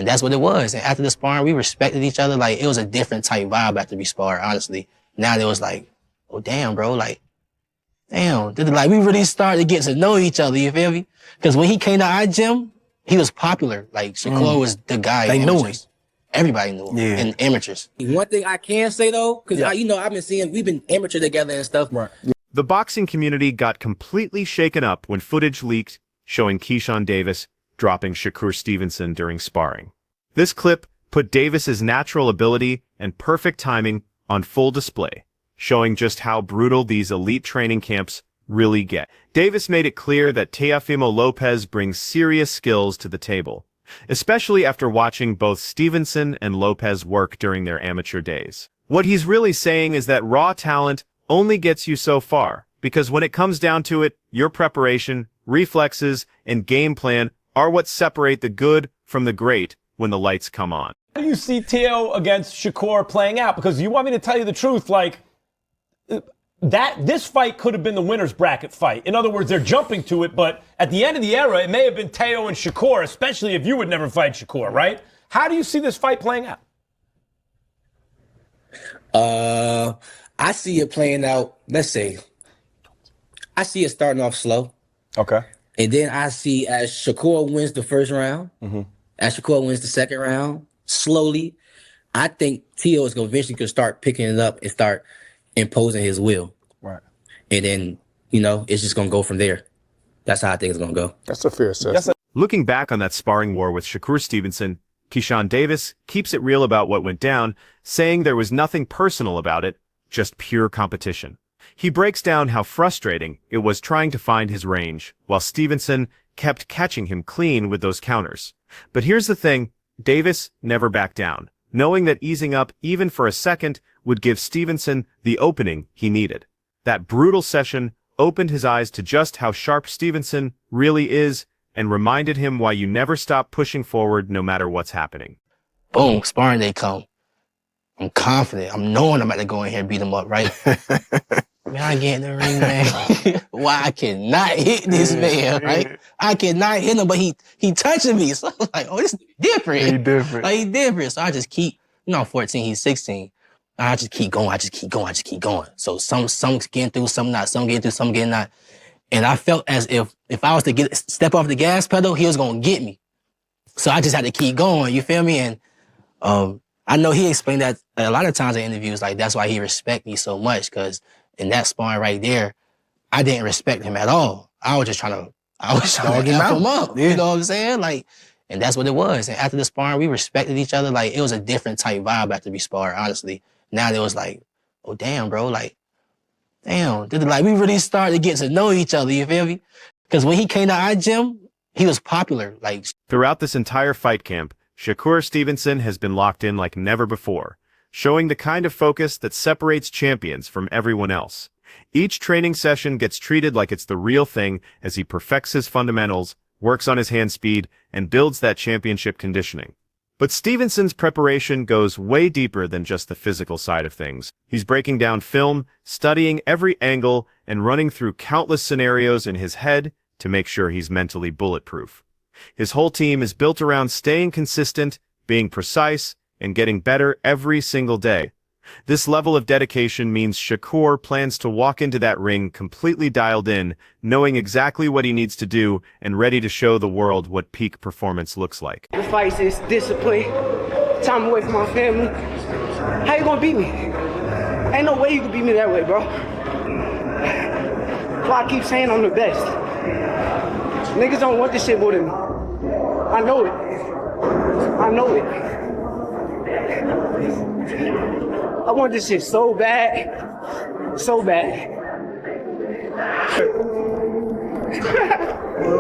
that's what it was. And after the sparring, we respected each other. Like, it was a different type vibe after we sparred, honestly. Now it was like, oh, damn, bro. Like, damn. Like, we really started to get to know each other, you feel me? Because when he came to our gym, he was popular. Like, Shakur was the guy. They knew him. Everybody knew him. Yeah. And amateurs. One thing I can say, though, because, I've been seeing, we've been amateur together and stuff. Right. The boxing community got completely shaken up when footage leaked showing Keyshawn Davis dropping Shakur Stevenson during sparring. This clip put Davis's natural ability and perfect timing on full display, showing just how brutal these elite training camps really get. Davis made it clear that Teofimo Lopez brings serious skills to the table, especially after watching both Stevenson and Lopez work during their amateur days. What he's really saying is that raw talent only gets you so far, because when it comes down to it, your preparation, reflexes, and game plan are what separate the good from the great when the lights come on. How do you see Teo against Shakur playing out? Because you want me to tell you the truth, like, this fight could have been the winner's bracket fight. In other words, they're jumping to it, but at the end of the era, it may have been Teo and Shakur, especially if you would never fight Shakur, right? How do you see this fight playing out? I see it playing out, let's say, I see it starting off slow. Okay. And then I see as Shakur wins the first round, as Shakur wins the second round, slowly, I think Teo is going to eventually start picking it up and start imposing his will. Right. And then, it's just going to go from there. That's how I think it's going to go. That's a fair assessment. Looking back on that sparring war with Shakur Stevenson, Keyshawn Davis keeps it real about what went down, saying there was nothing personal about it, just pure competition. He breaks down how frustrating it was trying to find his range, while Stevenson kept catching him clean with those counters. But here's the thing, Davis never backed down, knowing that easing up even for a second would give Stevenson the opening he needed. That brutal session opened his eyes to just how sharp Stevenson really is and reminded him why you never stop pushing forward no matter what's happening. Boom, sparring day come. I'm confident. I'm knowing I'm about to go in here and beat him up, right? Man, I get in the ring, man. Why I cannot hit this man, right? I cannot hit him, but he touching me. So I'm like, oh, this is different. He different. Like, he different. So I just keep, I'm 14, he's 16. I just keep going. I just keep going. So some getting through, some not. Some getting through, some getting not. And I felt as if I was to step off the gas pedal, he was going to get me. So I just had to keep going, you feel me? And I know he explained that a lot of times in interviews, like, that's why he respect me so much, because in that sparring right there, I didn't respect him at all. I was just trying to F him up. Yeah. You know what I'm saying? Like, and that's what it was. And after the sparring, we respected each other. Like, it was a different type vibe after we sparred, honestly. Now it was like, oh, damn, bro. Like, damn. Like, we really started to get to know each other, you feel me? Because when he came to our gym, he was popular. Like, throughout this entire fight camp, Shakur Stevenson has been locked in like never before, showing the kind of focus that separates champions from everyone else. Each training session gets treated like it's the real thing as he perfects his fundamentals, works on his hand speed, and builds that championship conditioning. But Stevenson's preparation goes way deeper than just the physical side of things. He's breaking down film, studying every angle, and running through countless scenarios in his head to make sure he's mentally bulletproof. His whole team is built around staying consistent, being precise, and getting better every single day. This level of dedication means Shakur plans to walk into that ring completely dialed in, knowing exactly what he needs to do and ready to show the world what peak performance looks like. The fight is discipline, time away from my family. How you gonna beat me? Ain't no way you can beat me that way, bro. That's why I keep saying I'm the best. Niggas don't want this shit more than me. I know it. I know it. I want this shit so bad. So bad.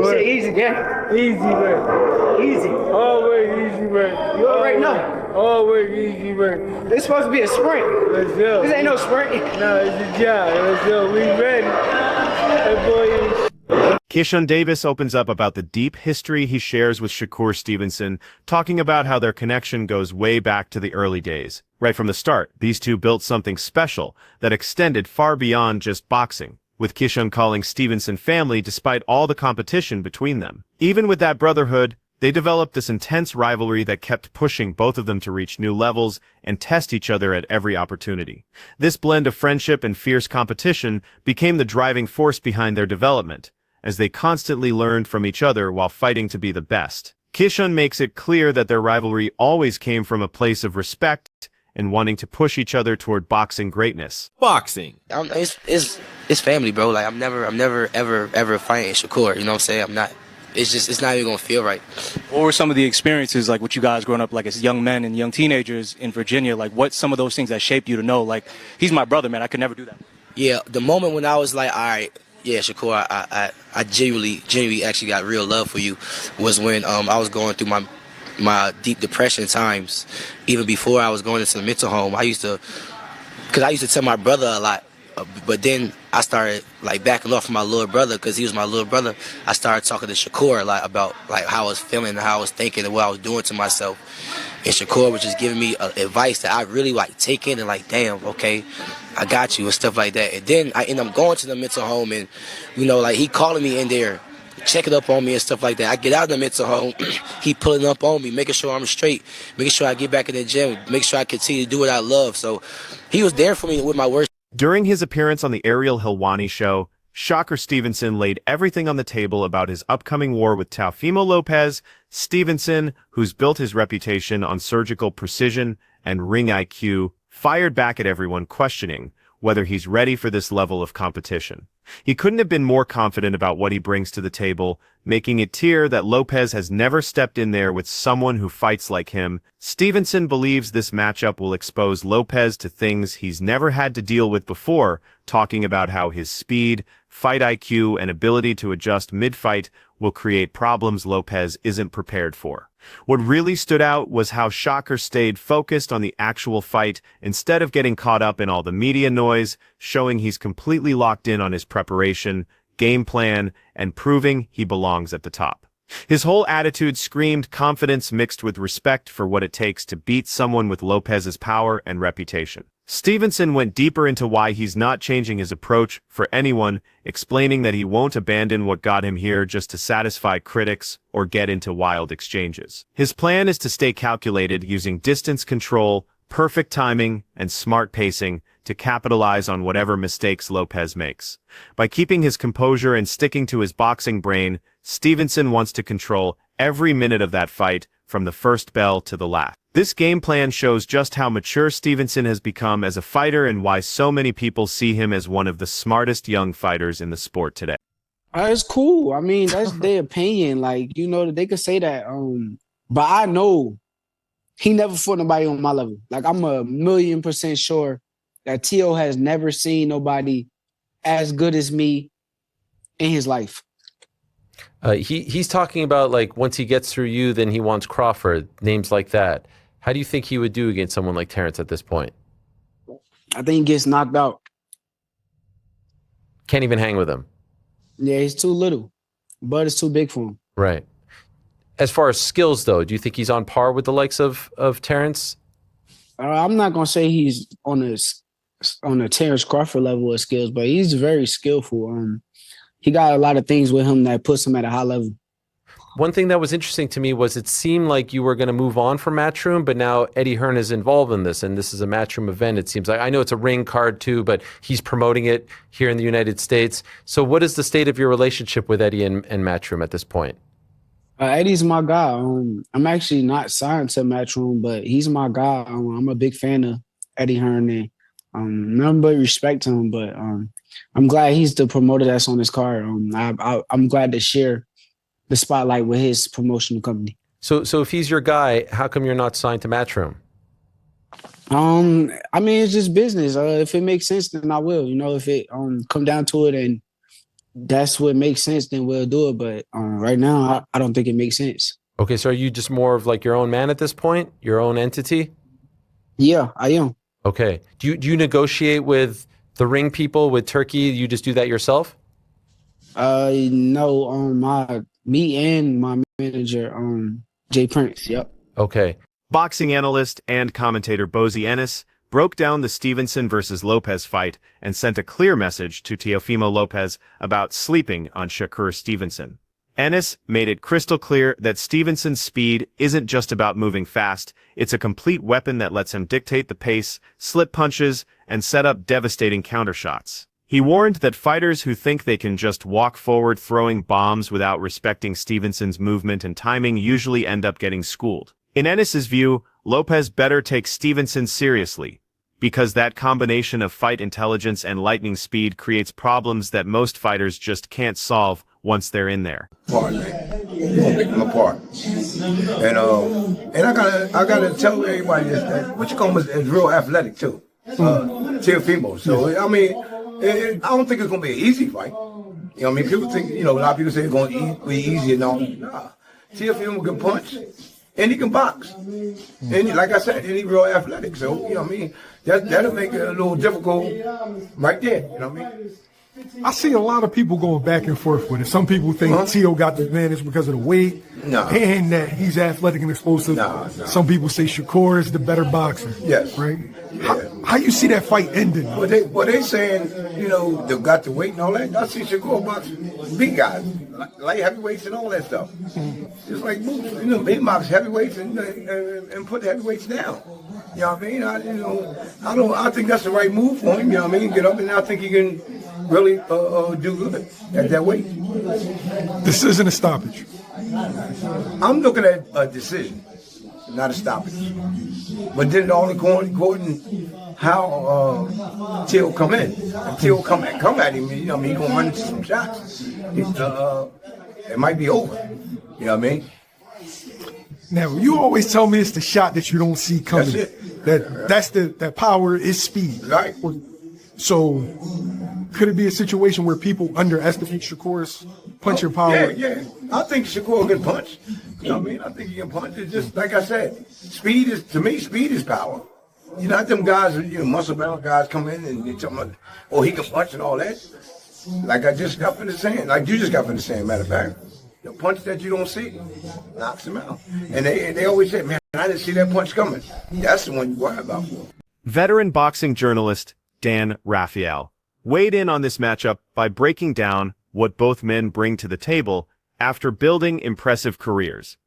Say easy, gang. Easy, man. Easy. Always easy, man. You already know. Always easy, man. This supposed to be a sprint. Let's go. This ain't no sprint. No, it's a job. Let's go. We ready. That boy is... Keyshawn Davis opens up about the deep history he shares with Shakur Stevenson, talking about how their connection goes way back to the early days. Right from the start, these two built something special that extended far beyond just boxing, with Keyshawn calling Stevenson family despite all the competition between them. Even with that brotherhood, They developed this intense rivalry that kept pushing both of them to reach new levels and test each other at every opportunity. This blend of friendship and fierce competition became the driving force behind their development, as they constantly learned from each other while fighting to be the best. Keyshawn makes it clear that their rivalry always came from a place of respect and wanting to push each other toward boxing greatness. Boxing. It's family, bro. Like I'm never ever fighting Shakur. You know what I'm saying? I'm not. It's not even gonna feel right. What were some of the experiences like with you guys growing up like as young men and young teenagers in Virginia? Like what's some of those things that shaped you to know like he's my brother, man. I could never do that. Yeah, the moment when I was like, all right, yeah, Shakur, I genuinely actually got real love for you was when I was going through my deep depression times. Even before I was going into the mental home, I used to tell my brother a lot, but then I started like backing off from my little brother because he was my little brother. I started talking to Shakur a lot about like how I was feeling and how I was thinking and what I was doing to myself. And Shakur was just giving me advice that I really like take in and like, damn, okay, I got you and stuff like that. And then I end up going to the mental home and, you know, like he calling me in there, checking up on me and stuff like that. I get out of the mental home, he pulling up on me, making sure I'm straight, making sure I get back in the gym, make sure I continue to do what I love. So he was there for me with my worst. During his appearance on the Ariel Helwani show, Shakur Stevenson laid everything on the table about his upcoming war with Teofimo Lopez. Stevenson, who's built his reputation on surgical precision and ring IQ, fired back at everyone questioning whether he's ready for this level of competition. He couldn't have been more confident about what he brings to the table, making it clear that Lopez has never stepped in there with someone who fights like him. Stevenson believes this matchup will expose Lopez to things he's never had to deal with before, talking about how his speed, fight IQ, and ability to adjust mid-fight will create problems Lopez isn't prepared for. What really stood out was how Shakur stayed focused on the actual fight instead of getting caught up in all the media noise, showing he's completely locked in on his preparation, game plan, and proving he belongs at the top. His whole attitude screamed confidence mixed with respect for what it takes to beat someone with Lopez's power and reputation. Stevenson went deeper into why he's not changing his approach for anyone, explaining that he won't abandon what got him here just to satisfy critics or get into wild exchanges. His plan is to stay calculated using distance control, perfect timing, and smart pacing to capitalize on whatever mistakes Lopez makes. By keeping his composure and sticking to his boxing brain, Stevenson wants to control every minute of that fight from the first bell to the last. This game plan shows just how mature Stevenson has become as a fighter and why so many people see him as one of the smartest young fighters in the sport today. It's cool. I mean, that's their opinion. Like, you know, they could say that. But I know he never fought nobody on my level. Like, I'm 1,000,000% sure that T.O. has never seen nobody as good as me in his life. He's talking about like once he gets through you, then he wants Crawford, names like that. How do you think he would do against someone like Terrence at this point? I think he gets knocked out. Can't even hang with him. Yeah, he's too little. Bud is too big for him. Right. As far as skills, though, do you think he's on par with the likes of Terrence? I'm not gonna say he's on a Terrence Crawford level of skills, but he's very skillful. He got a lot of things with him that puts him at a high level. One thing that was interesting to me was it seemed like you were going to move on from Matchroom, but now Eddie Hearn is involved in this, and this is a Matchroom event, it seems like. I know it's a ring card too, but he's promoting it here in the United States. So what is the state of your relationship with Eddie and Matchroom at this point? Eddie's my guy. I'm actually not signed to Matchroom, but he's my guy. I'm a big fan of Eddie Hearn, and nothing but respect to him, but I'm glad he's the promoter that's on this card. I'm glad to share the spotlight with his promotional company. So if he's your guy, how come you're not signed to Matchroom? I mean, it's just business. If it makes sense, then I will. You know, if it come down to it and that's what makes sense, then we'll do it. But right now, I don't think it makes sense. Okay, so are you just more of like your own man at this point? Your own entity? Yeah, I am. Okay. Do you negotiate with the ring people, with Turkey? You just do that yourself? No, me and my manager, Jay Prince. Yep. Okay. Boxing analyst and commentator Bozy Ennis broke down the Stevenson versus Lopez fight and sent a clear message to Teofimo Lopez about sleeping on Shakur Stevenson. Ennis made it crystal clear that Stevenson's speed isn't just about moving fast, it's a complete weapon that lets him dictate the pace, slip punches, and set up devastating countershots. He warned that fighters who think they can just walk forward throwing bombs without respecting Stevenson's movement and timing usually end up getting schooled. In Ennis's view, Lopez better take Stevenson seriously, because that combination of fight intelligence and lightning speed creates problems that most fighters just can't solve once they're in there. Apart, man. You're gonna pick them apart. And I gotta tell everybody this, that what you call him is real athletic too. Teofimo. So I mean, I don't think it's gonna be an easy fight. You know what I mean? People think, a lot of people say it's gonna be easy and all. Nah. Teofimo can punch and he can box. And like I said, and he's real athletic. So, you know what I mean? That'll make it a little difficult right there. You know what I mean? I see a lot of people going back and forth with it. Some people think Tio got the advantage because of the weight and that he's athletic and explosive. Some people say Shakur is the better boxer. Yes. Right? Yeah. How you see that fight ending? Well, they saying, they got the weight and all that. I see Shakur boxing big guys, light heavyweights and all that stuff. Just like Boots, he box heavyweights and put the heavyweights down. You know what I mean? I think that's the right move for him. You know what I mean? Get up, and I think he can really do good at that weight. This isn't a stoppage. I'm looking at a decision, not a stoppage. But then it all according how Till come in. If Till come at him, he's gonna run into some shots. It might be over. You know what I mean? Now, you always tell me it's the shot that you don't see coming. That's it. That power is speed. Right. So, could it be a situation where people underestimate Shakur's punching power? Yeah. I think Shakur can punch. You know what I mean? I think he can punch. It's just like I said, speed is power. Not them guys, muscle bound guys come in and they tell me, he can punch and all that. Like I just got finished saying, like you just got finished saying, matter of fact. The punch that you don't see knocks him out. And they always say, man, I didn't see that punch coming. That's the one you worry about. Veteran boxing journalist Dan Raphael weighed in on this matchup by breaking down what both men bring to the table after building impressive careers.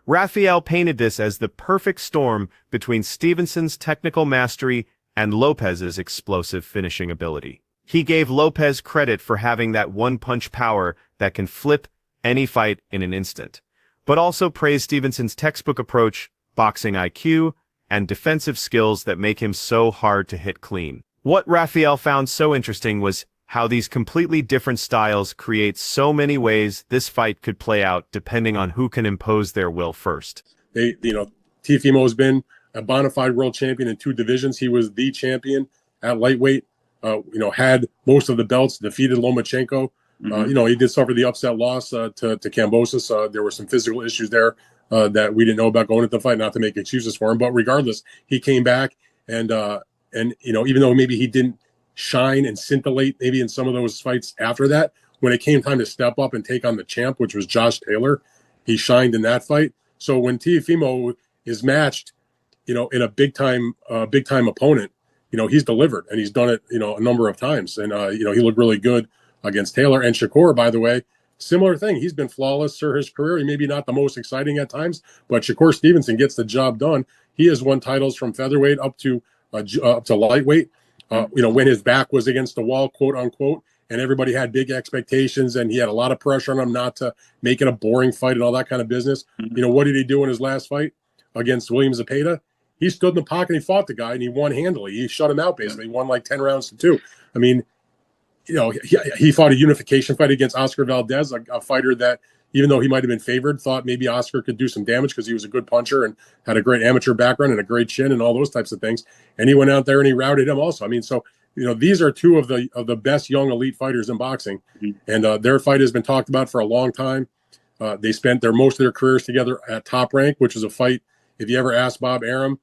Raphael painted this as the perfect storm between Stevenson's technical mastery and Lopez's explosive finishing ability. He gave Lopez credit for having that one-punch power that can flip any fight in an instant, but also praised Stevenson's textbook approach, boxing IQ, and defensive skills that make him so hard to hit clean. What Raphael found so interesting was how these completely different styles create so many ways this fight could play out depending on who can impose their will first. Teofimo has been a bona fide world champion in 2 divisions. He was the champion at lightweight, had most of the belts, defeated Lomachenko. He did suffer the upset loss to Kambosos. There were some physical issues there that we didn't know about going into the fight, not to make excuses for him. But regardless, he came back and even though maybe he didn't shine and scintillate maybe in some of those fights after that, when it came time to step up and take on the champ, which was Josh Taylor, he shined in that fight. So when Teofimo is matched, in a big time opponent, he's delivered, and he's done it, a number of times. And, he looked really good against Taylor. And Shakur, by the way, similar thing. He's been flawless through his career. He may be not the most exciting at times, but Shakur Stevenson gets the job done. He has won titles from featherweight up to lightweight. When his back was against the wall, quote unquote, and everybody had big expectations, and he had a lot of pressure on him not to make it a boring fight and all that kind of business. What did he do in his last fight against William Zepeda? He stood in the pocket and he fought the guy, and he won handily. He shut him out, basically. He won like 10 rounds to 2. I mean, he fought a unification fight against Oscar Valdez, a fighter that, even though he might have been favored, thought maybe Oscar could do some damage because he was a good puncher and had a great amateur background and a great chin and all those types of things. And he went out there and he routed him also. I mean, so, these are 2 of the best young elite fighters in boxing. And their fight has been talked about for a long time. They spent most of their careers together at Top Rank, which was a fight. If you ever ask Bob Arum,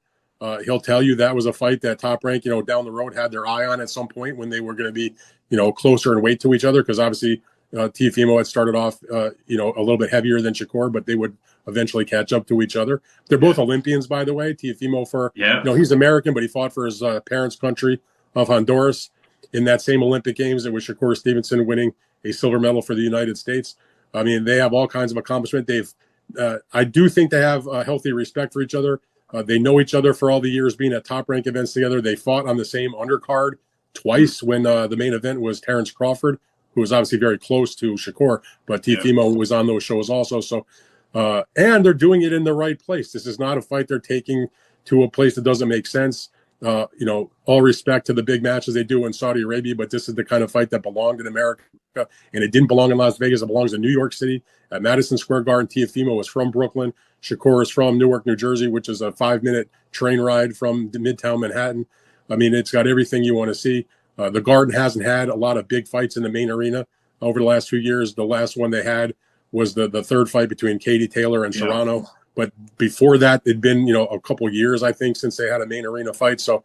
he'll tell you that was a fight that Top Rank, down the road had their eye on at some point when they were going to be, closer in weight to each other. Because obviously Teofimo had started off, a little bit heavier than Shakur, but they would eventually catch up to each other. They're both Olympians, by the way. Teofimo he's American, but he fought for his parents' country of Honduras in that same Olympic Games. It was Shakur Stevenson winning a silver medal for the United States. I mean, they have all kinds of accomplishment. I do think they have a healthy respect for each other. They know each other for all the years being at top rank events together. They fought on the same undercard twice when the main event was Terrence Crawford, who was obviously very close to Shakur, but Teofimo was on those shows also. So, and they're doing it in the right place. This is not a fight they're taking to a place that doesn't make sense. All respect to the big matches they do in Saudi Arabia, but this is the kind of fight that belonged in America, and it didn't belong in Las Vegas. It belongs in New York City at Madison Square Garden. Teofimo is from Brooklyn. Shakur is from Newark, New Jersey, which is a 5-minute train ride from Midtown Manhattan. I mean, it's got everything you want to see. The Garden hasn't had a lot of big fights in the main arena over the last few years. The last one they had was the third fight between Katie Taylor and Serrano. But before that, it'd been, a couple years, I think, since they had a main arena fight. So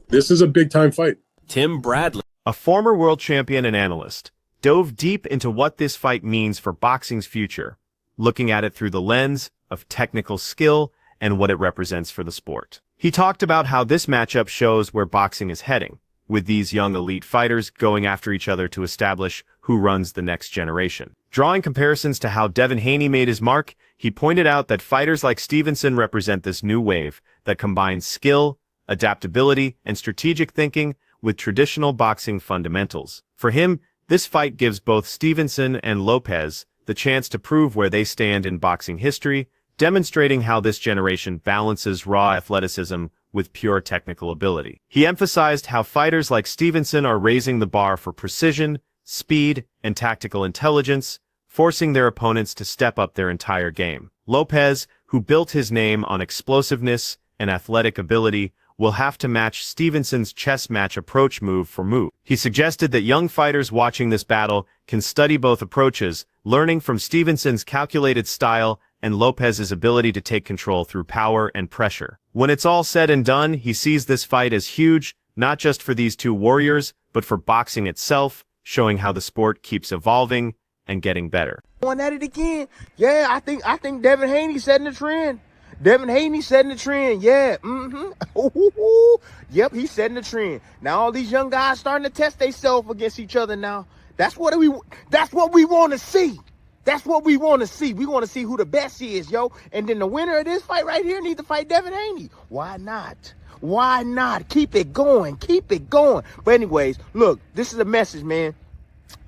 this is a big-time fight. Tim Bradley, a former world champion and analyst, dove deep into what this fight means for boxing's future, looking at it through the lens of technical skill and what it represents for the sport. He talked about how this matchup shows where boxing is heading, with these young elite fighters going after each other to establish who runs the next generation. Drawing comparisons to how Devin Haney made his mark, he pointed out that fighters like Stevenson represent this new wave that combines skill, adaptability, and strategic thinking with traditional boxing fundamentals. For him, this fight gives both Stevenson and Lopez the chance to prove where they stand in boxing history, demonstrating how this generation balances raw athleticism with pure technical ability. He emphasized how fighters like Stevenson are raising the bar for precision, speed, and tactical intelligence, forcing their opponents to step up their entire game. Lopez, who built his name on explosiveness and athletic ability, will have to match Stevenson's chess match approach move for move. He suggested that young fighters watching this battle can study both approaches, learning from Stevenson's calculated style and Lopez's ability to take control through power and pressure. When it's all said and done, he sees this fight as huge, not just for these two warriors, but for boxing itself, showing how the sport keeps evolving and getting better. Going at it again. Yeah, I think Devin Haney setting the trend. Devin Haney setting the trend. Yeah. Yep, he's setting the trend. Now all these young guys starting to test themselves against each other now. That's what we want to see. That's what we want to see. We want to see who the best is, yo. And then the winner of this fight right here needs to fight Devin Haney. Why not? Why not? Keep it going. Keep it going. But anyways, look, this is a message, man.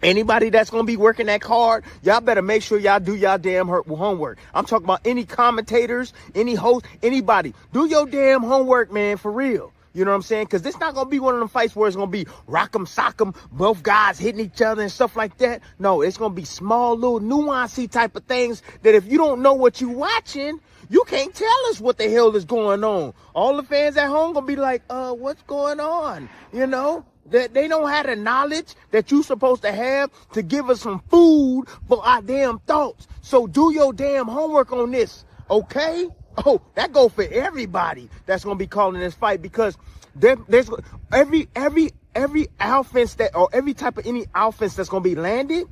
Anybody that's going to be working that hard, y'all better make sure y'all do y'all damn homework. I'm talking about any commentators, any host, anybody. Do your damn homework, man, for real. You know what I'm saying? Because this not going to be one of them fights where it's going to be rock'em sock'em, both guys hitting each other and stuff like that. No, it's going to be small, little nuancey type of things that if you don't know what you're watching, you can't tell us what the hell is going on. All the fans at home going to be like, what's going on? You know? That they don't have the knowledge that you supposed to have to give us some food for our damn thoughts. So do your damn homework on this, okay? Oh, that go for everybody that's gonna be calling this fight, because there's every offense that, or every type of any offense that's gonna be landed,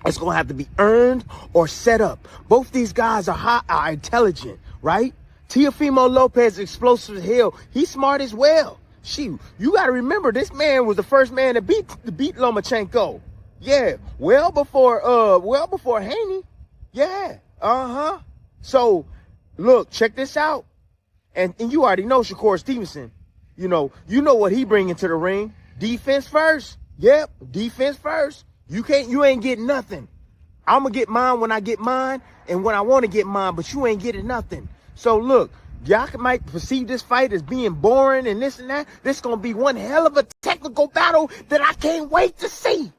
it's gonna have to be earned or set up. Both these guys are intelligent, right? Teofimo Lopez, explosive as hell. He's smart as well. Shoot, you got to remember, this man was the first man to beat Lomachenko. Yeah, well before Haney. Yeah, So, look, check this out. And you already know Shakur Stevenson. You know what he bring into the ring. Defense first. Yep, defense first. You ain't getting nothing. I'm going to get mine when I get mine and when I want to get mine, but you ain't getting nothing. So, look. Y'all might perceive this fight as being boring and this and that. This is going to be one hell of a technical battle that I can't wait to see.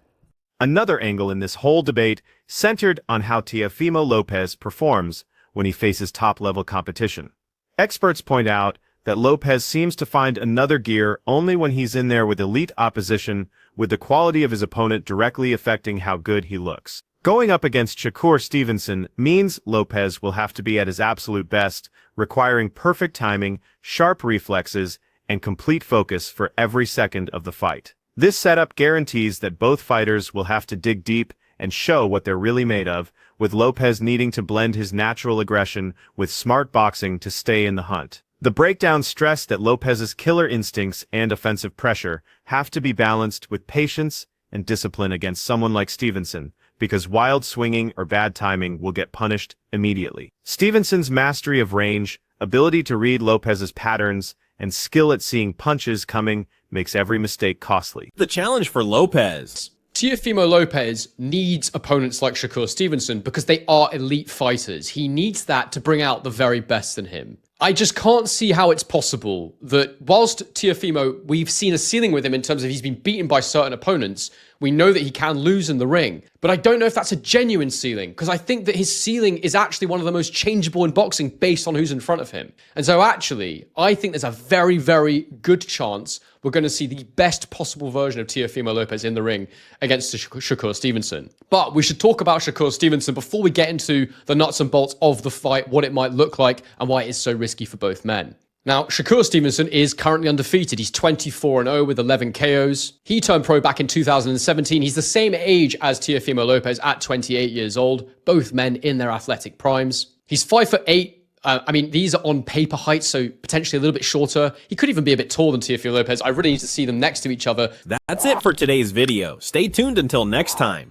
Another angle in this whole debate centered on how Teofimo Lopez performs when he faces top-level competition. Experts point out that Lopez seems to find another gear only when he's in there with elite opposition, with the quality of his opponent directly affecting how good he looks. Going up against Shakur Stevenson means Lopez will have to be at his absolute best, requiring perfect timing, sharp reflexes, and complete focus for every second of the fight. This setup guarantees that both fighters will have to dig deep and show what they're really made of, with Lopez needing to blend his natural aggression with smart boxing to stay in the hunt. The breakdown stressed that Lopez's killer instincts and offensive pressure have to be balanced with patience and discipline against someone like Stevenson, because wild swinging or bad timing will get punished immediately. Stevenson's mastery of range, ability to read Lopez's patterns, and skill at seeing punches coming makes every mistake costly. The challenge for Lopez. Teofimo Lopez needs opponents like Shakur Stevenson because they are elite fighters. He needs that to bring out the very best in him. I just can't see how it's possible that whilst Teofimo, we've seen a ceiling with him in terms of he's been beaten by certain opponents, we know that he can lose in the ring. But I don't know if that's a genuine ceiling, because I think that his ceiling is actually one of the most changeable in boxing based on who's in front of him. And so actually, I think there's a very, very good chance we're going to see the best possible version of Teofimo Lopez in the ring against Shakur Stevenson. But we should talk about Shakur Stevenson before we get into the nuts and bolts of the fight, what it might look like, and why it is so risky for both men. Now, Shakur Stevenson is currently undefeated. He's 24-0 with 11 KOs. He turned pro back in 2017. He's the same age as Teofimo Lopez at 28 years old, both men in their athletic primes. He's 5'8". These are on paper heights, so potentially a little bit shorter. He could even be a bit taller than Teofimo Lopez. I really need to see them next to each other. That's it for today's video. Stay tuned until next time.